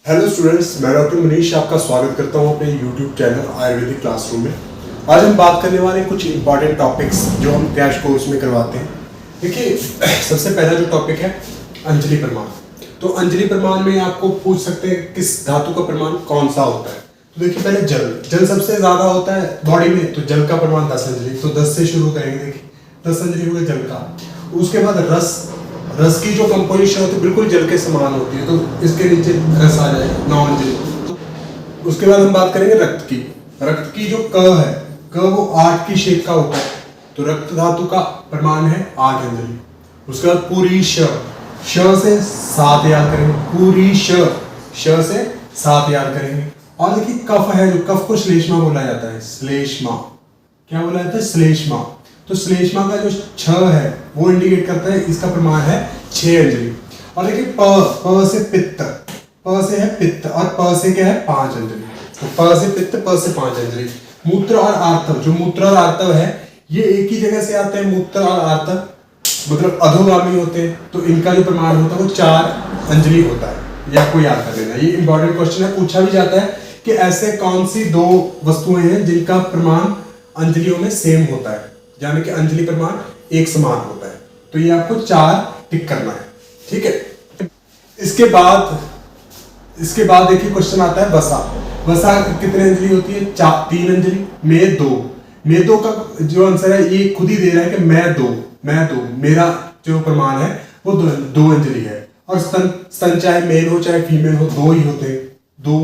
Hello students, मैं doctor Manish आपका स्वागत करता हूं अपने यूट्यूब चैनल आयुर्वेदिक क्लासरूम में। आज हम बात करने वाले कुछ इंपॉर्टेंट टॉपिक्स जो हम क्रैश कोर्स में करवाते हैं। देखिए, सबसे पहला जो टॉपिक है अंजलि प्रमाण। तो अंजलि प्रमाण में आपको पूछ सकते हैं किस धातु का प्रमाण कौन सा होता है। तो देखिए, पहले जल सबसे ज्यादा होता है बॉडी में, तो जल का प्रमाण 10 अंजलि। तो 10 से शुरू करेंगे। देखिए 10 अंजलि हो गए जल का। उसके बाद रस की जो कंपोजिशन होती है बिल्कुल जल के समान होती है, तो इसके नीचे रस आ जाएगा 9 अंजलि। उसके बाद हम बात करेंगे रक्त की। रक्त की जो क है, क वो 8 की शेप का होता है, तो रक्त धातु का प्रमाण है 8 अंजलि। उसके बाद पूरी श से 7 याद करेंगे। पूरी श से 7 याद करेंगे। और देखिए कफ है, जो कफ को श्लेष्मा बोला जाता है। श्लेष्मा क्या बोला जाता है? श्लेष्मा। तो श्लेष्मा का जो छ है वो इंडिकेट करता है, इसका प्रमाण है 6 अंजलि। और देखिए प से पित्त, प से है पित्त और प से क्या है 5 अंजलि। तो प से पित्त, प से 5 अंजलि। मूत्र और आर्तव, जो मूत्र और आर्तव है ये एक ही जगह से आते हैं। मूत्र और आर्तव मतलब अधोगामी होते हैं, तो इनका जो प्रमाण होता है वो 4 अंजलि होता है। ये आपको याद कर लेना, ये इंपॉर्टेंट क्वेश्चन है। पूछा भी जाता है कि ऐसे कौन सी 2 वस्तुएं हैं जिनका प्रमाण अंजलियों में सेम होता है, यानी कि अंजलि प्रमाण एक समान होता है। तो ये आपको 4 टिक करना है, ठीक है। इसके बाद देखिए क्वेश्चन आता है वसा। वसा कितने अंजलि होती है? 3 अंजलि। में दो का जो आंसर है ये खुद ही दे रहा है कि मैं दो मेरा जो प्रमाण है वो 2 अंजलि है। और स्तन चाहे मेल हो चाहे फीमेल हो 2 ही होते हैं, 2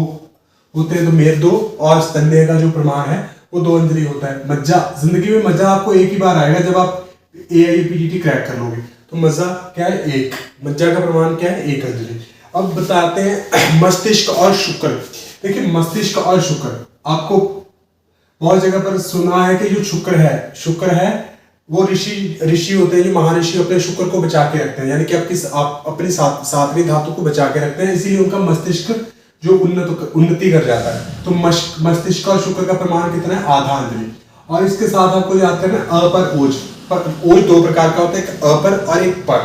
होते हैं। तो मेल 2 और स्तन्य का जो प्रमाण है वो 2 अंजलि होता है। मज्जा, जिंदगी में मज्जा आपको एक ही बार आएगा जब आप AIPGT क्रैक कर लोगे। तो मज्जा क्या है? 1। मज्जा का प्रमाण क्या है? 1 अंजलि। अब बताते हैं मस्तिष्क और शुक्र। देखिए मस्तिष्क और शुक्र, आपको बहुत जगह पर सुना है कि जो शुक्र है वो ऋषि होते हैं। जो महर्षि अपने शुक्र को बचा के रखते हैं, यानी कि आप अपनी सातवीं धातु को बचा के रखते हैं, इसीलिए उनका मस्तिष्क जो उन्नति कर जाता है। तो मस्तिष्क और शुक्र का प्रमाण कितना है? आधा अंजलि। और इसके साथ आपको याद करना है अपर ओज। ओज 2 प्रकार का होता है, एक अपर और एक पर।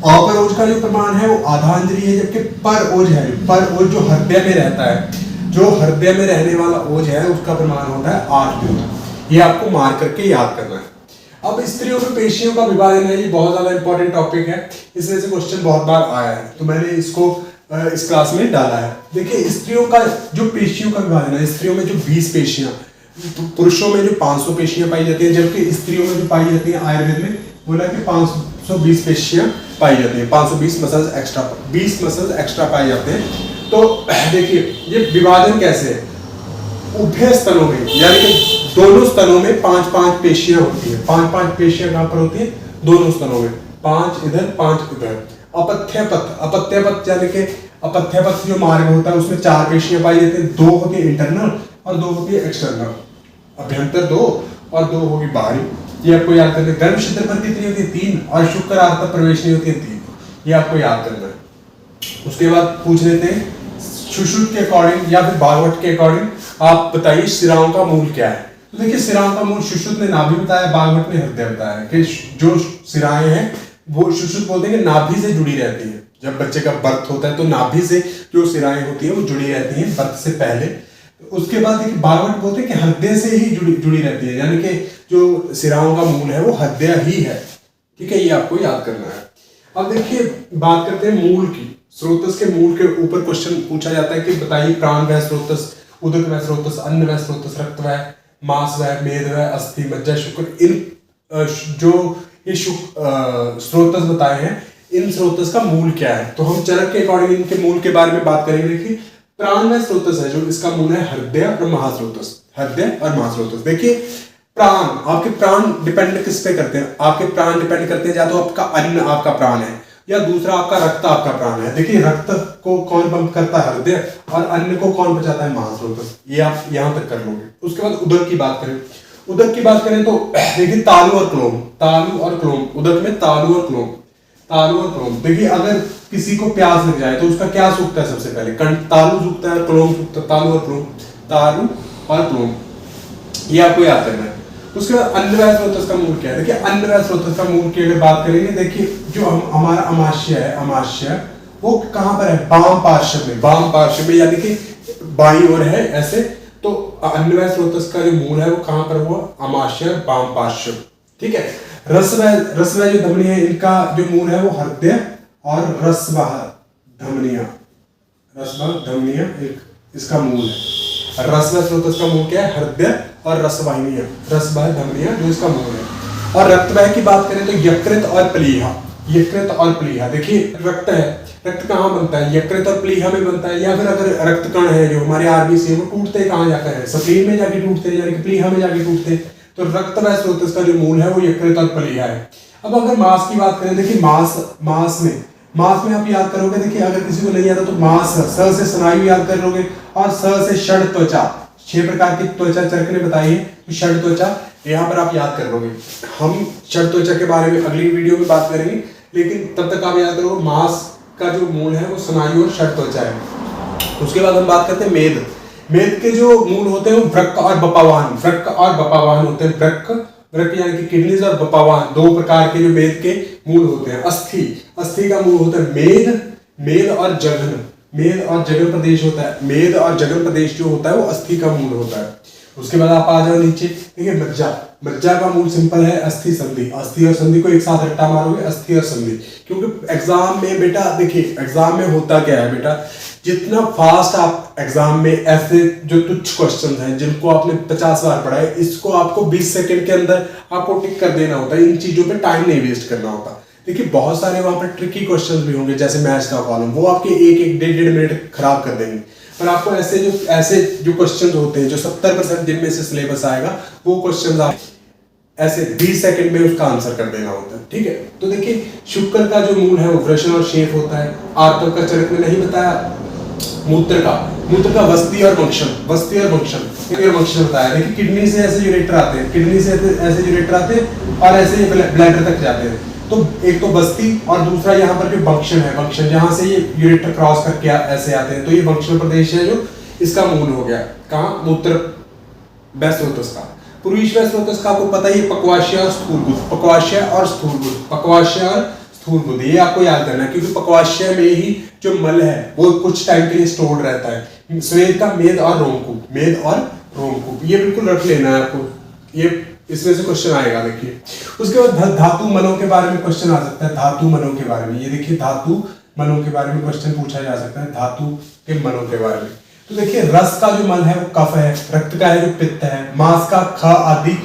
अपर ओज का जो प्रमाण है वो आधा अंजलि है, जबकि पर ओज है, पर ओज जो हृदय में रहता है, जो हृदय में रहने वाला ओज है उसका प्रमाण होता है 8 अंजलि। ये आपको मार करके याद करना है। अब स्त्रियों में पेशियों का विभाजन है, ये बहुत ज्यादा इंपॉर्टेंट टॉपिक है, इसमें से क्वेश्चन बहुत बार आया है, तो मैंने इसको इस क्लास में डाला है। देखिए स्त्रियों का जो पेशियों का विभाजन है, स्त्रियों में जो 20 पेशियां, पुरुषों में जो 500 पेशियां पाई जाती हैं, जबकि स्त्रियों में जो पाई जाती हैं आयुर्वेद में बोला कि 520 पेशियां पाई जाती हैं। 520 मसल्स एक्स्ट्रा, 20 मसल्स एक्स्ट्रा पाए जाते हैं। तो देखिए ये विभाजन कैसे है? उभय स्तनों में, यानी कि दोनों स्तनों में 5-5 पेशियां होती है। 5-5 पेशियां कहां पर होती है? दोनों स्तनों में, 5 इधर 5 उधर। अपत्यपथ यानी कि अपत्यपथ जो मार्ग होता है उसमें 4 पेशियां पाई जाती हैं। 2 होती है इंटरनल और 2 होती है एक्सटर्नल। अभ्यंतर 2 और 2 होगी बाहरी। ये आपको याद करना है। गर्भ क्षेत्र पर कितनी होती है? 3। और शुक्र आर्तव प्रवेश नहीं होती है 3। ये आपको याद करना है। उसके बाद पूछ लेते हैं सुश्रुत के अकॉर्डिंग या फिर भागवत के अकॉर्डिंग आप बताइए शिराओं का मूल क्या है। तो देखिए शिराओं का मूल सुश्रुत ने नाभि बताया, भागवत ने हृदय बताया कि जो शिराएं हैं वो सुश्रुत बोलते हैं कि नाभि से जुड़ी रहती है। जब बच्चे का बर्थ होता है तो नाभि से जो शिराएं होती है वो जुड़ी रहती हैं बर्थ से पहले। उसके बाद देखिए भागवत बोलते हैं कि हृदय से ही जुड़ी रहती है, यानी कि जो शिराओं का मूल है वो हृदय ही है, ठीक है। ये आपको याद करना है। अब देखिए बात करते हैं मूल की। स्रोतस के मूल के ऊपर क्वेश्चन पूछा जाता है कि बताइए प्राण वह स्रोतस, उदक वह स्रोतस, अन्न वह स्रोतस, रक्त वह, मांस वह, मेद वह, अस्थि, मज्जा, शुक्र। इन जो ये स्रोतस बताए हैं, इन स्रोतस का मूल क्या है? तो हम चरक के अकॉर्डिंग इनके मूल के बारे में बात करेंगे। देखिए प्राण वह स्रोतस है, जो इसका मूल है हृदय और महास्रोतस। हृदय और महास्रोतस। देखिए प्राण, आपके प्राण डिपेंड किस पे करते हैं? आपके प्राण डिपेंड करते हैं या तो आपका अन्न आपका प्राण है, या दूसरा आपका रक्त आपका प्राण है। देखिए रक्त को कौन पंप करता है? हृदय। और अन्न को कौन पचाता है? महास्रोतस। ये आप यहां तक कर लोगे। उसके बाद उदक की बात करें। उदक की बात करें तो देखिए तालु और क्लोम, तालु और क्लोम। उदक में तालु और क्लोम, तालु और क्लोम। देखिए अगर किसी को प्यास लग जाए तो उसका क्या सूखता है? सबसे पहले तालु सूखता है, क्लोम सूखता है। तालु और क्लोम, तालु और क्लोम, ये आपको याद करना है। उसके बाद अन्न वह स्रोतस का मूल क्या है? देखिए अन्न वह स्रोतस का मूल की अगर बात करेंगे, देखिए जो हमारा अमाशय है, अमाशय वो कहाँ पर है, वाम पार्श्व में, वाम पार्श्व में, यानी कि बाईं ओर है ऐसे। तो अन्नमय स्रोतस का जो मूल है वो कहाँ पर हुआ, आमाशय वाम पार्श्व, ठीक है। रसवह जो धमनी है इनका जो मूल है वो हृदय और रसवाह धमनियां, रसवाह धमनियां एक इसका मूल है। रसवह स्रोतस का मूल क्या है, हृदय और रसवाहिनियां, रसवाह धमनियां जो इसका मूल है। और रक्तवाह की बात करें तो यकृत और प्लीहा, यकृत और प्लीहा, देखिए रक्त है, रक्त कहाँ बनता है, यकृत और प्लीहा में बनता है। या फिर अगर रक्त कण है जो हमारे आरबीसी है वो टूटते कहाँ जाकर है, स्प्लीन में जाके टूटते हैं, यानी कि प्लीहा में जाके टूटते हैं। तो रक्त व स्रोतस का जो मूल है वो यकृत और प्लीहा है। अब अगर मांस की बात करें, देखिए मांस में आप याद करोगे, देखिए अगर किसी को नहीं आता तो मांस, स से स्नायु याद कर लोगे, और स से षड त्वचा, 6 प्रकार की त्वचा चरक ने बताई है, तो षड त्वचा यहाँ पर आप याद कर लोगे। हम षड त्वचा के बारे में अगली वीडियो में बात करेंगे, लेकिन तब तक आप याद करोगे मांस का जो मूल है वो स्नायु और षड त्वचा है। उसके बाद हम बात करते हैं मेद। मेद के जो मूल होते हैं वो वृक्क और बपावाहन, वृक्क और बपावाहन होते हैं। वृक्क यानी कि किडनीज और बपावाहन, 2 प्रकार के जो मेद के मूल होते हैं। अस्थि का मूल होता है मेद और जघन, मेद और जघन प्रदेश होता है। मेद और जघन प्रदेश जो होता है वो अस्थि का मूल होता है। उसके बाद आप आ जाओ नीचे, देखिए मज्जा का मूल सिंपल है अस्थि संधि, अस्थि और संधि को एक साथ रट्टा मारोगे, अस्थि और संधि। क्योंकि एग्जाम में बेटा, देखिए एग्जाम में होता क्या है बेटा, जितना फास्ट आप एग्जाम में ऐसे जो तुच्छ क्वेश्चन हैं जिनको आपने 50 बार पढ़ा है, इसको आपको 20 सेकंड के अंदर आपको टिक कर देना होता है। इन चीजों पे टाइम नहीं वेस्ट करना होता। देखिए बहुत सारे वहां पर ट्रिकी क्वेश्चन भी होंगे, जैसे मैथ्स का कॉलम, वो आपके 1-1, 1.5 मिनट खराब कर देंगे। पर आपको ऐसे जो क्वेश्चन होते हैं, जो 70% जिनमें से सिलेबस आएगा, वो क्वेश्चन आप ऐसे 20 सेकंड में उसका आंसर कर देना होता है, ठीक है। तो देखिए शुक्र का जो मूल है वो वृषण और शेफ होता है। आर्तव का चरक में नहीं बताया। मूत्र का वस्ती और वंक्षण बताया। देखिए किडनी से ऐसे यूरेटर आते हैं, और ऐसे ब्लैडर तक जाते हैं। तो एक तो बस्ती और दूसरा यहाँ पर जो वंक्षण है, वंक्षण जहां से ये यूरेटर क्रॉस करके ऐसे आते हैं, तो ये वंक्षण प्रदेश है जो इसका मूल हो गया। कहाँ, मूत्र वैस्रोतस का। पुरुष वैस्रोतस का आपको पता ही है, पक्वाशय और स्थूलबुद्ध, ये आपको याद करना है, क्योंकि पक्वाशय में ही जो मल है वो कुछ टाइम के लिए स्टोर रहता है। स्वेद का मेद और रोमकूप, ये बिल्कुल रख लेना है आपको, ये इसमें से क्वेश्चन आएगा। देखिए उसके बाद धातु मनों के बारे में क्वेश्चन आ सकता है, धातु मनों के बारे में। ये देखिए धातु मनों के बारे में क्वेश्चन पूछा जा सकता है, धातु के मनों के बारे में। तो देखिए रस का जो मल है वो कफ है, रक्त का है जो पित्त है, मांस का ख आदि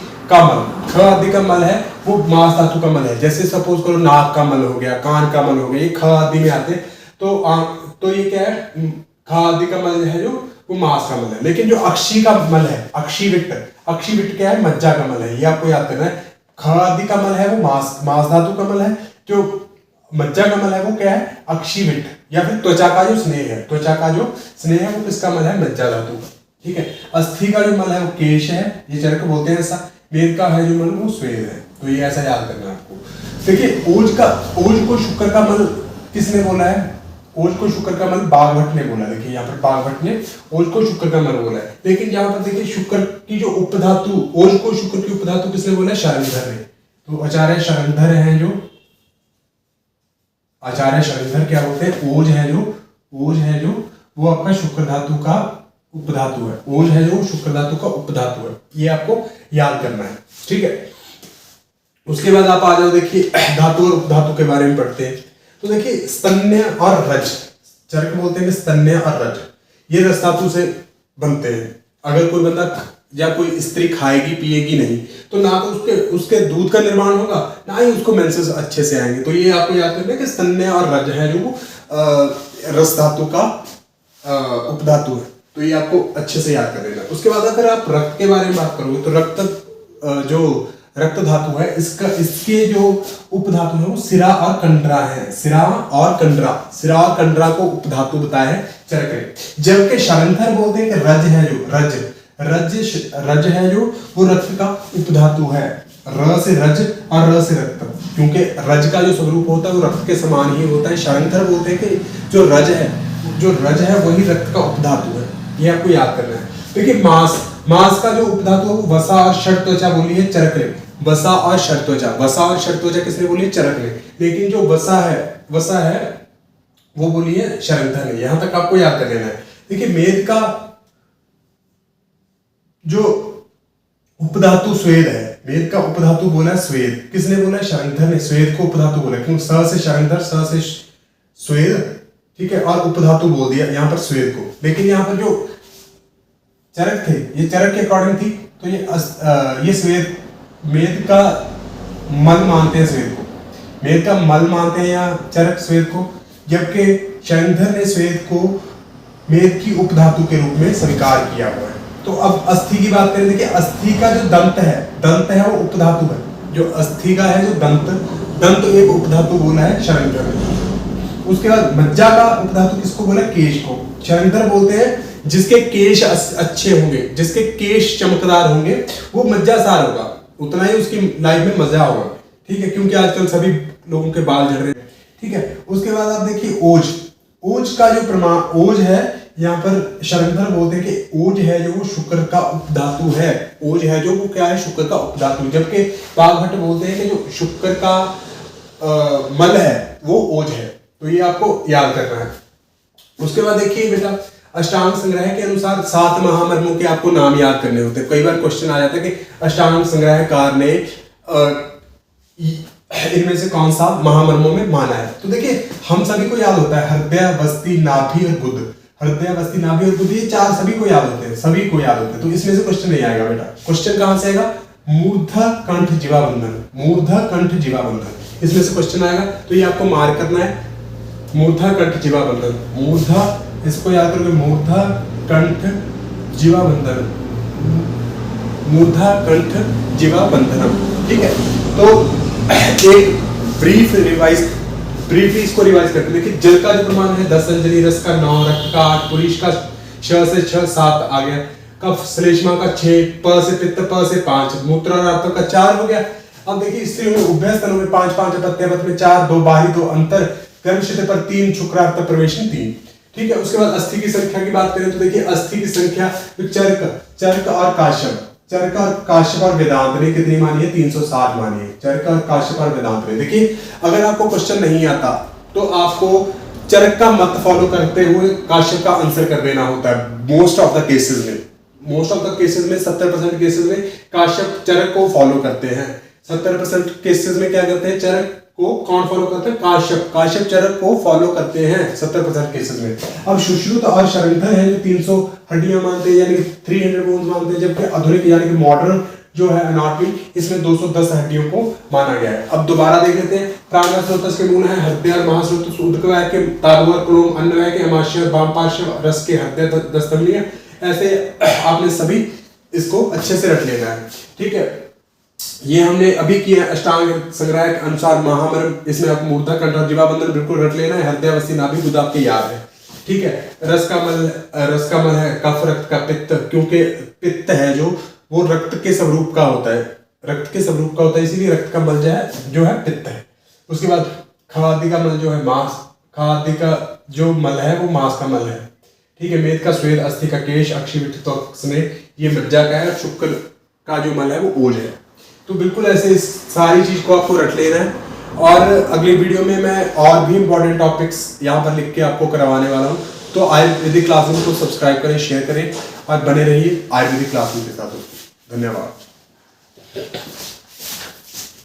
का मल है वो मांस धातु का मल है। जैसे सपोज करो नाक का मल हो गया, कान का मल हो गया, ये ख आदि में आते। तो ये क्या है, ख आदि का मल है जो वो मांस का मल है। लेकिन जो अक्षी का मल है, अक्षीविट्ट क्या है, मज्जा का मल है, ये आपको याद करना है। ख आदि का मल है वो मांस धातु का मल है, जो मज्जा का मल है वो क्या है, अक्षीविट्ट। या फिर त्वचा का जो स्नेह है वो किसका मल है, मज्जा धातु का, ठीक है। अस्थि का जो मल है वो केश है, ये चरक बोलते हैं ऐसा। मेद का है जो मल वो स्वेद है। तो ये ऐसा याद करना है आपको। देखिए ओज को शुक्र का मल किसने बोला है, ओज को शुक्र का मल बागभट्ट ने बोला। देखिए यहाँ पर बागभट्ट ने ओज को शुक्र का मल बोला है। लेकिन यहाँ पर देखिए शुक्र की जो उपधातु, ओज को शुक्र की उपधातु किसने बोला है, शरंधर ने। तो आचार्य शरंधर हैं जो, आचार्य शरंधर क्या बोलते हैं, ओज है जो वो आपका शुक्र धातु का उपधातु है। ओज है जो शुक्र धातु का उपधातु है, ये आपको याद करना है, ठीक है। उसके बाद आप आ जाओ, देखिए धातु और उपधातु के बारे में पढ़ते हैं। तो देखिए स्तन्य और रज, चरक बोलते हैं कि स्तन्य और रज, ये रस धातु से बनते हैं। अगर कोई बंदा या कोई स्त्री खाएगी पिएगी नहीं, तो ना तो उसके दूध का निर्माण होगा, ना ही उसको मेंसेस अच्छे से आएंगे। तो ये आपको याद करना है कि स्तन्य और रज है जो रस धातु का उपधातु है। तो ये आपको अच्छे से याद कर लेना। उसके बाद अगर आप रक्त के बारे में बात करोगे तो रक्त धातु है, इसके जो उपधातु है वो सिरा और कंडरा है। सिरा और कंडरा को उपधातु बताया है चरक ने। जबकि शरंधर बोलते हैं कि रज है जो वो रक्त का उपधातु है। र से रज और र से रक्त, क्योंकि रज का जो स्वरूप होता है वो रक्त के समान ही होता है। शरंधर बोलते हैं कि जो रज है वही रक्त का उपधातु है, ये आपको याद करना है। देखिए मांस का जो उपधातु है वो वसा और षड त्वचा बोली है चरक ने। वसा और षड त्वचा किसने बोली है, चरक ने। लेकिन जो वसा है वो बोली है शरंथर ने। यहां तक आपको याद कर लेना है। देखिए मेद का जो उपधातु स्वेद है, मेद का उपधातु बोला है स्वेद। किसने बोला है? शरंथर ने स्वेद को उपधातु बोला, क्योंकि स से शरंथर, स से स्वेद, ठीक है, और उपधातु बोल दिया यहाँ पर स्वेद को। लेकिन यहाँ पर जो चरक थे, ये चरक के अकॉर्डिंग थी, तो ये स्वेद मेद का मल मानते हैं स्वेद को, मेद का मल मानते हैं या चरक स्वेद को, जबकि शरंथर ने स्वेद को मेद की उपधातु के रूप में स्वीकार किया हुआ है। तो अब अस्थि की बात करें। देखिए अस्थि का जो दंत है वो उपधातु है। जो अस्थि का है जो दंत एक उपधातु बोला है शरंथर ने। उसके बाद मज्जा का उपधातु किसको बोला? केश को। शरंथर बोलते हैं जिसके केश अच्छे होंगे, जिसके केश चमकदार होंगे, वो मज्जासार होगा, उतना ही उसकी लाइफ में मजा होगा, ठीक है, क्योंकि आजकल सभी लोगों के बाल झड़ रहे हैं, ठीक है। उसके बाद आप देखिए ओज का जो प्रमाण ओज है, यहाँ पर शरंथर बोलते हैं कि ओज है जो वो शुक्र का उपधातु है। ओज है जो वो क्या है? शुक्र का उपधातु। जबकि बाघभट्ट बोलते हैं कि जो शुक्र का मल है वो ओज है। तो ये आपको याद करना है। उसके बाद देखिए बेटा अष्टांग संग्रह के अनुसार 7 महामर्मों के आपको नाम याद करने होते हैं। कई बार क्वेश्चन आ जाता है कि अष्टांग संग्रहकार ने इनमें से कौन सा महामर्मों में माना है। तो देखिए हम सभी को याद होता है हृदय, वस्ति, नाभि और गुद। हृदय, वस्ति, नाभि और गुद, ये 4 सभी को याद होते हैं, सभी को याद होते हैं। तो इसमें से क्वेश्चन नहीं आएगा बेटा। क्वेश्चन कहां से आएगा? मूर्धा कंठ जीवा बंधन, मूर्धा कंठ जीवा बंधन, इसमें से क्वेश्चन आएगा। तो ये आपको मार्क करना है, मूर्धा कंठ जीवा बंधन। मूर्धा, इसको याद करोगे, मूर्धा कंठ जीवा बंधन, मूर्धा कंठ जीवा बंधनम, ठीक है। तो एक ब्रीफली इसको रिवाइज करते हैं। देखिए जल का जो प्रमाण है 10 अंजलि, रस का 9, रक्त का 8, पुरुष का 6 से 6 7 आ गया, कफ श्लेष्मा का 6, प से पित्त, प से 5, मूत्र और आत्मा का 4 हो गया। अब देखिए स्त्रियों में उभय स्तनों में 5 5, अपत्य में 4, 2 बाहरी 2 अंतर, गर्भशिते पर 3, शुक्रार्थ प्रवेशन 3, ठीक है। उसके बाद अस्थि की संख्या की बात करें तो देखिए अस्थि की संख्या चरक और काश्यप, चरक और काश्यप और वेदांत ने कितनी मानी है? 360 मानी है। चरक और काश्यप और वेदांत ने। देखिए अगर आपको क्वेश्चन नहीं आता तो आपको चरक का मत फॉलो करते हुए काश्यप का आंसर कर देना होता है। मोस्ट ऑफ द केसेस में 70% केसेस में काश्यप चरक को फॉलो करते हैं। 70% केसेस में क्या करते हैं? चरक को कौन फॉलो करते हैं? काश्यप चरक को फॉलो करते हैं 70% केसेस में। अब सुश्रुत और शरंथर है जो 300 हड्डियां मानते हैं, यानी कि 300 बोन्स मानते हैं, जबकि आधुनिक यानी कि मॉडर्न जो है एनाटॉमी, इसमें 210 हड्डियों को माना गया है। अब दोबारा देख लेते हैं। प्राणस्रोतस के मूल है हृदय, महास्रोतस उदकवाय के, तालुवर, क्लोम, अन्नवाय के, अमाशय, वामपार्श्व, रस के, हृदय, दस्तमनीय। ऐसे आपने सभी इसको अच्छे से रट लेना है, ठीक है। ये हमने अभी किया अष्टांग संग्रह के अनुसार महामर्म, इसमें आप मूर्धा कंठ और जीवा बंधन बिल्कुल रट लेना है। हृदय, वस्ति, नाभि, गुद आपके याद है, ठीक है। रस का मल है कफ, रक्त का पित्त, क्योंकि पित्त है जो वो रक्त के स्वरूप का होता है, रक्त के स्वरूप का होता है, इसीलिए रक्त का मल जो है पित्त है। उसके बाद खवादी का मल जो है मांस, खवादी का जो मल है वो मांस का मल है, ठीक है। मेद का स्वेद, अस्थि का केश, अक्षिविट ये मज्जा का है, शुक्र का जो मल है वो ओज है। तो बिल्कुल ऐसे इस सारी चीज को आपको रट लेना है। और अगले वीडियो में मैं और भी इंपॉर्टेंट टॉपिक्स यहाँ पर लिख के आपको करवाने वाला हूँ। तो आयुर्वेदिक क्लासरूम को सब्सक्राइब करें, शेयर करें और बने रहिए आयुर्वेदिक क्लासरूम के साथ। धन्यवाद।